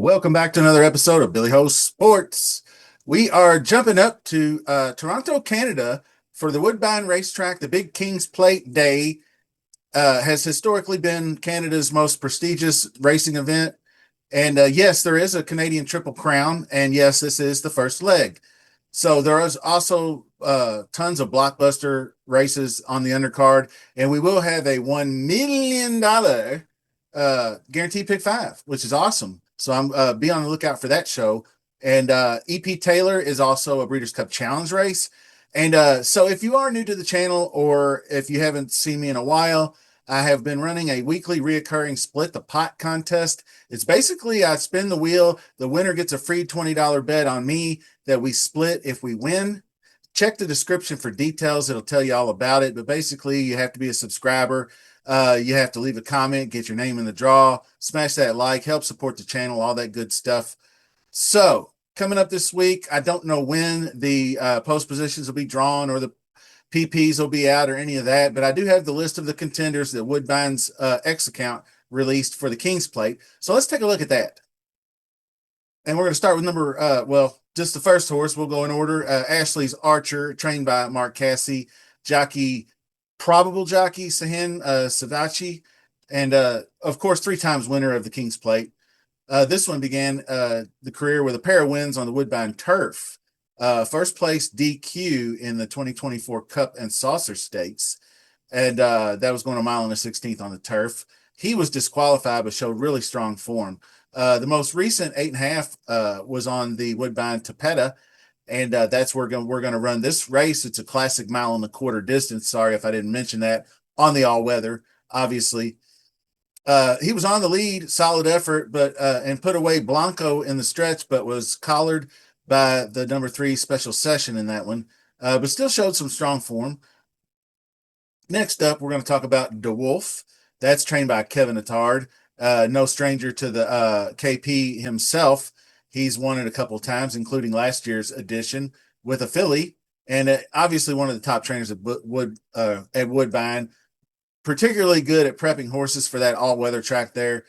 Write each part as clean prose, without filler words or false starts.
Welcome back to another episode of Billy Ho Sports. We are jumping up to Toronto, Canada for the Woodbine racetrack. The Big Kings Plate Day has historically been Canada's most prestigious racing event. And yes, there is a Canadian Triple Crown. And yes, this is the first leg. So there is also tons of blockbuster races on the undercard. And we will have a $1 million guaranteed pick five, which is awesome. So I'm be on the lookout for that show. And EP Taylor is also a Breeders' Cup Challenge race. And so if you are new to the channel or if you haven't seen me in a while, I have been running a weekly reoccurring split the pot contest. It's basically I spin the wheel. The winner gets a free $20 bet on me that we split if we win. Check the description for details. It'll tell you all about it. But basically, you have to be a subscriber. You have to leave a comment, get your name in the draw, smash that like, help support the channel, all that good stuff. So coming up this week, I don't know when the post positions will be drawn or the PPs will be out or any of that, but I do have the list of the contenders that Woodbine's X account released for the King's Plate. So let's take a look at that. And we're going to start with just the first horse. We'll go in order. Ashley's Archer, trained by Mark Cassey, probable jockey Sahin Savachi, and of course 3 times winner of the King's Plate. This one began the career with a pair of wins on the Woodbine turf. First place DQ in the 2024 Cup and Saucer Stakes, and that was going a mile and a 16th on the turf. He was disqualified but showed really strong form. The most recent 8.5 was on the Woodbine Tapeta, and that's where we're going to run this race. It's a classic mile and a quarter distance. Sorry if I didn't mention that on the all-weather, obviously. He was on the lead, solid effort, but and put away Blanco in the stretch, but was collared by the number 3 Special Session in that one, but still showed some strong form. Next up, we're going to talk about DeWolf. That's trained by Kevin Attard, no stranger to the KP himself. He's won it a couple of times, including last year's edition with a filly, and obviously one of the top trainers at Woodbine, particularly good at prepping horses for that all-weather track there.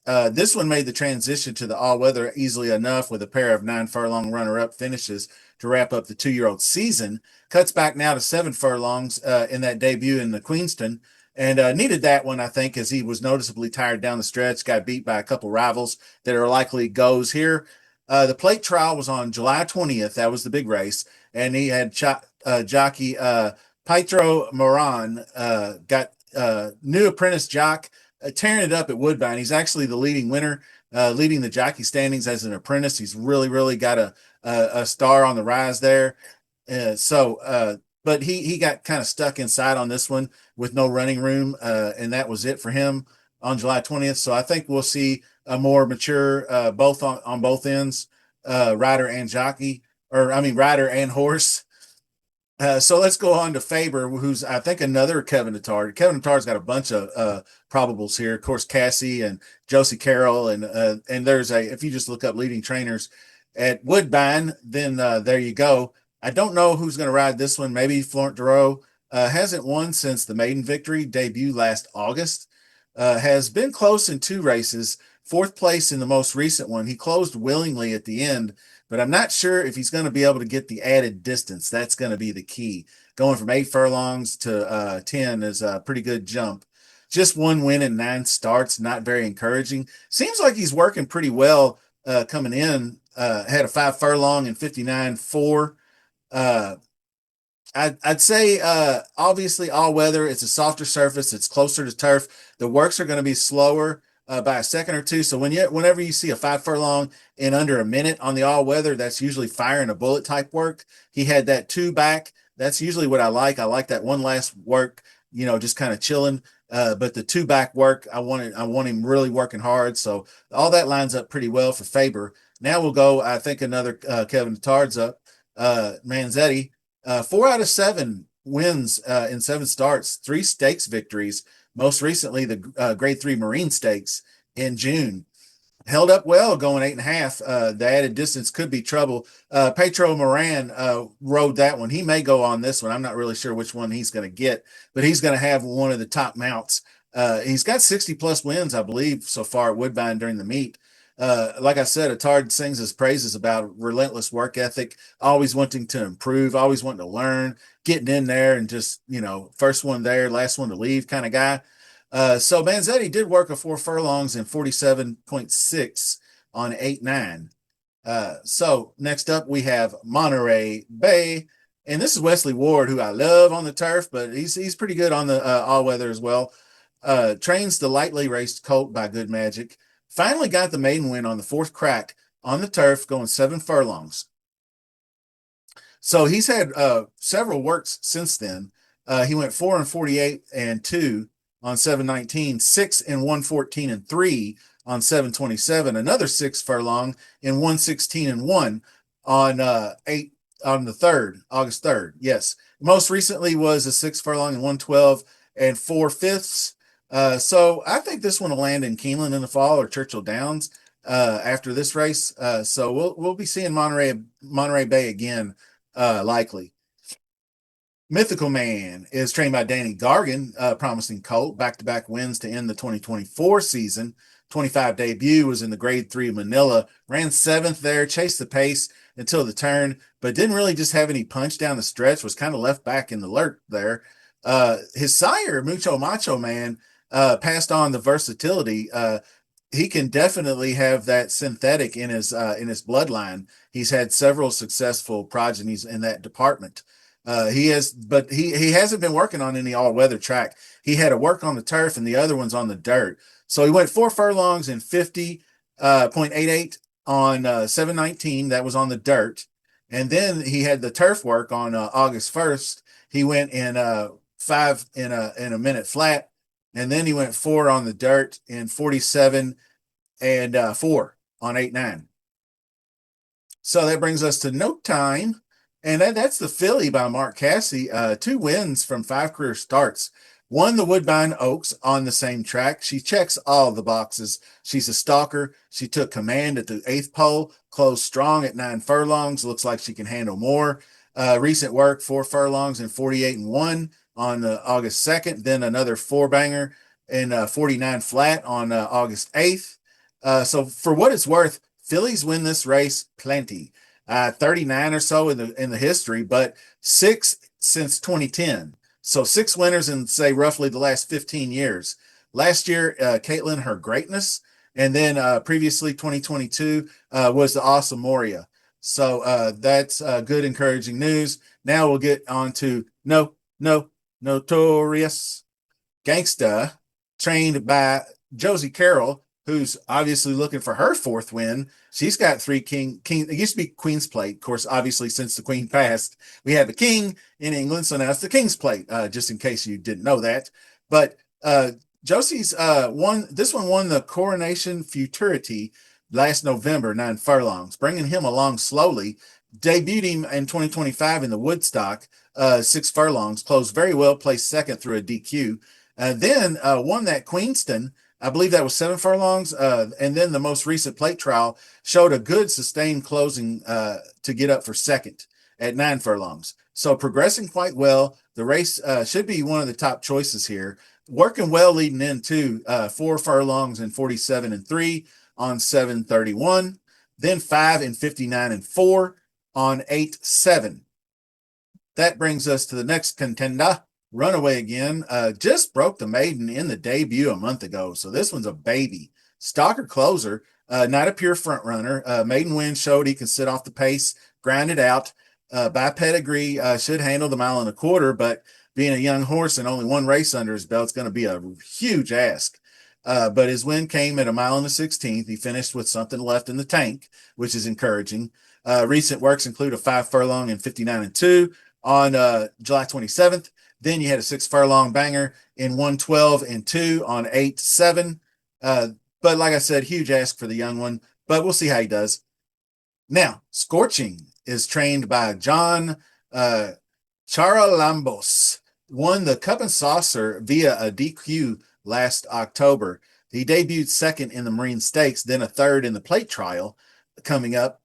This one made the transition to the all-weather easily enough with a pair of 9 furlong runner-up finishes to wrap up the 2-year-old season. Cuts back now to 7 furlongs in that debut in the Queenston, and needed that one, I think, as he was noticeably tired down the stretch, got beat by a couple rivals that are likely goes here. The plate trial was on July 20th. That was the big race, and he had jockey Pietro Moran got new apprentice jock tearing it up at Woodbine. He's actually the leading winner, leading the jockey standings as an apprentice. He's really got a star on the rise there. But he got kind of stuck inside on this one with no running room, and that was it for him on July 20th. So I think we'll see a more mature both on both ends, rider and jockey, rider and horse. So let's go on to Faber, who's I think another Kevin Attard. Kevin Attard's got a bunch of probables here. Of course, Cassie and Josie Carroll, and there's if you just look up leading trainers at Woodbine, then there you go. I don't know who's going to ride this one. Maybe Florent Dureau. Hasn't won since the maiden victory debut last August. Has been close in 2 races. 4th place in the most recent one. He closed willingly at the end, but I'm not sure if he's going to be able to get the added distance. That's going to be the key. Going from 8 furlongs to 10 is a pretty good jump. Just 1 win in 9 starts, not very encouraging. Seems like he's working pretty well coming in. Had a 5 furlong and 59.4. I'd say obviously all weather. It's a softer surface. It's closer to turf. The works are going to be slower by a second or two. So whenever you see a 5 furlong in under a minute on the all weather, that's usually firing a bullet type work. He had that 2 back. That's usually what I like. I like that one last work, just kind of chilling. But the 2 back work, I want him really working hard. So all that lines up pretty well for Faber. Now we'll go, I think another Kevin Attard's up, Manzetti. 4 out of 7 wins in 7 starts, 3 stakes victories. Most recently, the Grade 3 Marine Stakes in June. Held up well going 8.5. The added distance could be trouble. Pietro Moran rode that one. He may go on this one. I'm not really sure which one he's going to get, but he's going to have one of the top mounts. He's got 60-plus wins, I believe, so far at Woodbine during the meet. Like I said, Atard sings his praises about relentless work ethic, always wanting to improve, always wanting to learn, getting in there and just, first one there, last one to leave kind of guy. So Manzetti did work a 4 furlongs in 47.6 on 8-9. So next up we have Monterey Bay, and this is Wesley Ward, who I love on the turf, but he's pretty good on the all weather as well. Trains the lightly raced colt by Good Magic. Finally got the maiden win on the fourth crack on the turf, going 7 furlongs. So he's had several works since then. He went 4 and 48 and 2 on 719, 6 and 114 and 3 on 727, another 6 furlong in 116 and 1 on August 3rd. Yes. Most recently was a 6 furlong in 112 and 4/5. So I think this one will land in Keeneland in the fall or Churchill Downs after this race. So we'll be seeing Monterey Bay again, likely. Mythical Man is trained by Danny Gargan, promising colt, back-to-back wins to end the 2024 season. 25 debut was in the grade 3 of Manila, ran 7th there, chased the pace until the turn, but didn't really just have any punch down the stretch, was kind of left back in the lurk there. His sire, Mucho Macho Man, passed on the versatility. He can definitely have that synthetic in his bloodline. He's had several successful progenies in that department. But he hasn't been working on any all-weather track. He had to work on the turf and the other one's on the dirt. So he went 4 furlongs in 50.88 on 719. That was on the dirt. And then he had the turf work on August 1st. He went in 5 in a minute flat. And then he went 4 on the dirt in 47 and 4 on 8-9. So that brings us to No Time. And that's the filly by Mark Cassey. 2 wins from 5 career starts. Won the Woodbine Oaks on the same track. She checks all the boxes. She's a stalker. She took command at the 8th pole, closed strong at 9 furlongs. Looks like she can handle more. Recent work, 4 furlongs and 48 and 1 on August 2nd. Then another 4-banger in 49 flat on August 8th. So for what it's worth, fillies win this race plenty. 39 or so in the history, but 6 since 2010. So 6 winners in, say, roughly the last 15 years. Last year, Caitlin, her greatness, and then previously 2022 was the Awesome Moria. So that's good, encouraging news. Now we'll get on to Notorious Gangster, trained by Josie Carroll, who's obviously looking for her 4th win. She's got 3 king. It used to be Queen's Plate. Of course, obviously, since the Queen passed, we have the King in England, so now it's the King's Plate, just in case you didn't know that. But Josie's this one won the Coronation Futurity last November, 9 furlongs, bringing him along slowly. Debuted him in 2025 in the Woodstock, 6 furlongs, closed very well, placed 2nd through a DQ. Then won that Queenston. I believe that was 7 furlongs. And then the most recent plate trial showed a good sustained closing to get up for 2nd at 9 furlongs. So progressing quite well. The race should be one of the top choices here. Working well leading into 4 furlongs and 47 and 3 on 731. Then 5 and 59 and 4 on 8-7. That brings us to the next contender. Runaway Again, just broke the maiden in the debut a month ago. So this one's a baby. Stalker closer, not a pure front runner. Maiden win showed he can sit off the pace, grind it out. By pedigree, should handle the 1.25 miles, but being a young horse and only 1 race under his belt is going to be a huge ask. But his win came at 1.16 miles. He finished with something left in the tank, which is encouraging. Recent works include a 5 furlong and 59 and 2 on July 27th. Then you had a 6 furlong banger in 112 and 2 on 8-7. But like I said, huge ask for the young one, but we'll see how he does. Now, Scorching is trained by John Charalambos. Won the Cup and Saucer via a DQ last October. He debuted 2nd in the Marine Stakes, then a 3rd in the plate trial. Coming up,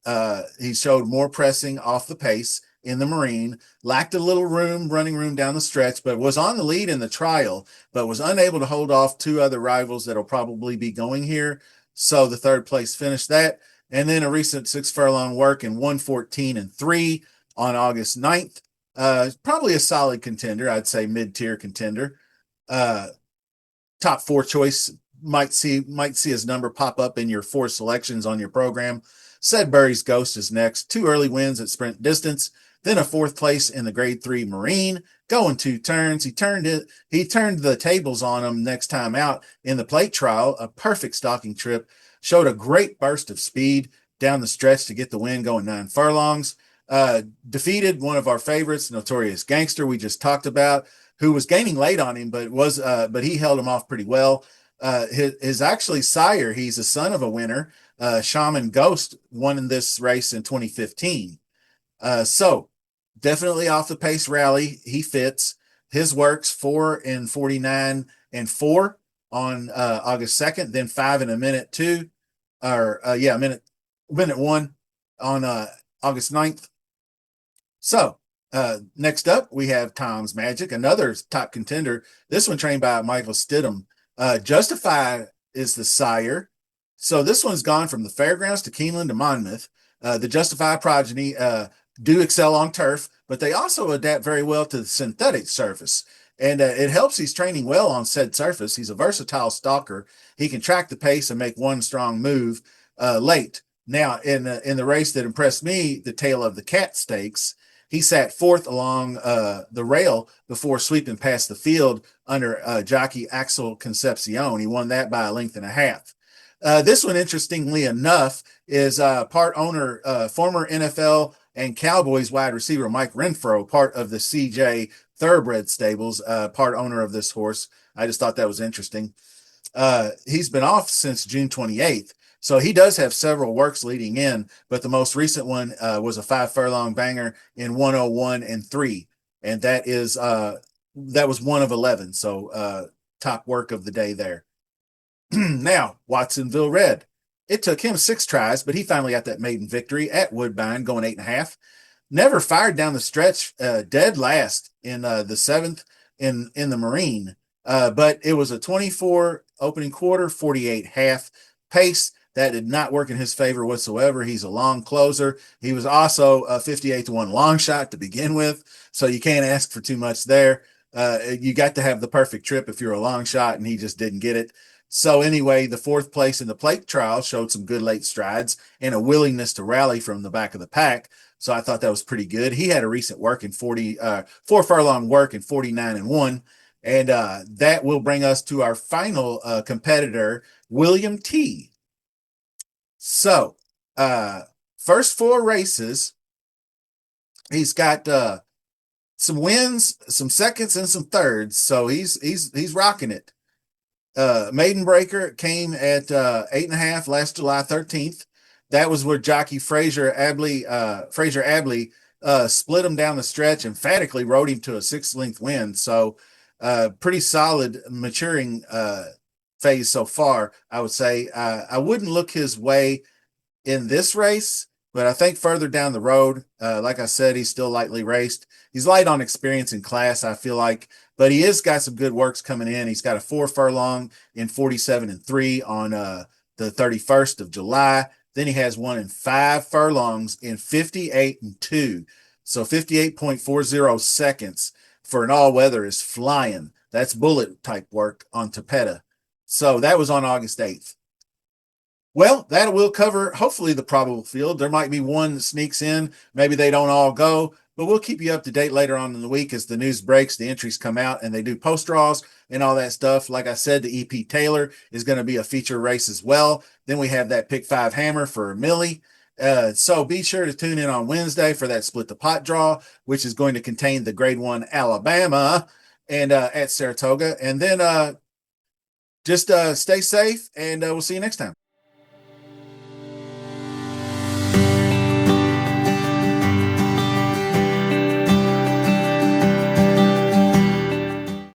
he showed more pressing off the pace in the Marine, lacked a little running room down the stretch, but was on the lead in the trial, but was unable to hold off 2 other rivals that'll probably be going here. So the third place finished that. And then a recent 6 furlong work in 1:14 and 3 on August 9th. Probably a solid contender. I'd say mid-tier contender. Uh, Top four choice might see his number pop up in your four selections on your program. Sedbury's Ghost is next. 2 early wins at sprint distance, then a fourth place in the Grade 3 Marine, going 2 turns. He turned the tables on him next time out in the plate trial. A perfect stalking trip. Showed a great burst of speed down the stretch to get the win, going 9 furlongs. Defeated one of our favorites, Notorious Gangster, we just talked about, who was gaining late on him, but he held him off pretty well. His actually sire, he's a son of a winner. Shaman Ghost won in this race in 2015. So definitely off the pace rally. He fits. His works 4:49 and 4 on August 2nd, then 5:01 or minute 1 on August 9th. So next up, we have Tom's Magic, another top contender. This one trained by Michael Stidham. Justify is the sire. So this one's gone from the fairgrounds to Keeneland to Monmouth. The Justify progeny do excel on turf, but they also adapt very well to the synthetic surface. And it helps he's training well on said surface. He's a versatile stalker. He can track the pace and make one strong move late. Now, in the race that impressed me, the Tail of the Cat Stakes, he sat fourth along the rail before sweeping past the field under jockey Axel Concepcion. He won that by a length and a half. This one, interestingly enough, is part owner, former NFL and Cowboys wide receiver Mike Renfro, part of the CJ Thoroughbred stables, part owner of this horse. I just thought that was interesting. He's been off since June 28th. So he does have several works leading in, but the most recent one was a 5 furlong banger in 1:01 and 3. And that was one of 11. So top work of the day there. Now, Watsonville Red. It took him 6 tries, but he finally got that maiden victory at Woodbine, going 8.5. Never fired down the stretch, dead last in the 7th in the Marine. But it was a 24 opening quarter, 48 half pace. That did not work in his favor whatsoever. He's a long closer. He was also a 58-1 long shot to begin with, so you can't ask for too much there. You got to have the perfect trip if you're a long shot, and he just didn't get it. So anyway, the fourth place in the plate trial showed some good late strides and a willingness to rally from the back of the pack. So I thought that was pretty good. He had a recent work in 4 furlong work in 49-1. And that will bring us to our final competitor, William T. So, first 4 races, he's got some wins, some seconds, and some thirds. So he's rocking it. Maiden Breaker came at 8.5 last July 13th. That was where jockey Fraser Abley split him down the stretch, emphatically rode him to a 6-length win. So, pretty solid maturing phase so far, I would say. I wouldn't look his way in this race, but I think further down the road, like I said, he's still lightly raced. He's light on experience and class, I feel like, but he has got some good works coming in. He's got a 4 furlong in 47-3 on the 31st of July. Then he has one in 5 furlongs in 58-2. So 58.40 seconds for an all-weather is flying. That's bullet type work on Tapeta. So that was on August 8th. Well, that will cover, hopefully, the probable field. There might be one that sneaks in. Maybe they don't all go, but we'll keep you up to date later on in the week as the news breaks, the entries come out, and they do post draws and all that stuff. Like I said, the EP Taylor is going to be a feature race as well. Then we have that Pick 5 Hammer for Millie. So be sure to tune in on Wednesday for that Split the Pot draw, which is going to contain the Grade 1 Alabama and at Saratoga. And then just stay safe, and we'll see you next time.